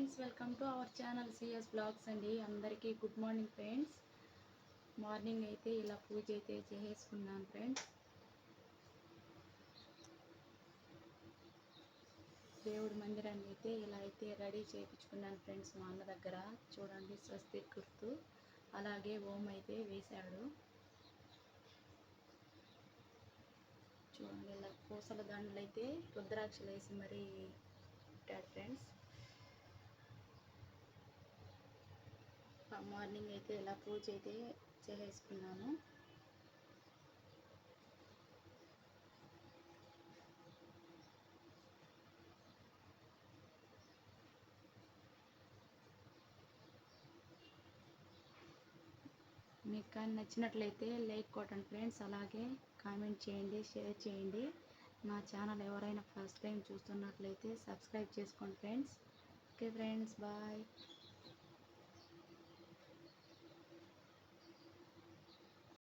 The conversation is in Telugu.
Friends, welcome to our channel CS blogs అండి. అందరికీ గుడ్ మార్నింగ్ ఫ్రెండ్స్. మార్నింగ్ అయితే ఇలా పూజ అయితే చేసుకున్నాను ఫ్రెండ్స్. దేవుడి మందిరాన్ని అయితే ఇలా అయితే రెడీ చేయించుకున్నాను ఫ్రెండ్స్. మా అన్న దగ్గర చూడండి, స్వస్తిక్ గుర్తు, అలాగే ఓం అయితే వేశాడు. చూడండి, ఇలా పూసల దండలు అయితే రుద్రాక్షలు వేసి మరీ పెట్టాడు ఫ్రెండ్స్. మార్నింగ్ అయితే ఇలా పూజ అయితే చేసుకున్నాను. మీకు కానీ నచ్చినట్లయితే లైక్ కొట్టండి ఫ్రెండ్స్, అలాగే కామెంట్ చేయండి, షేర్ చేయండి. నా ఛానల్ ఎవరైనా ఫస్ట్ టైం చూస్తున్నట్లయితే సబ్స్క్రైబ్ చేసుకోండి ఫ్రెండ్స్. Okay friends, bye.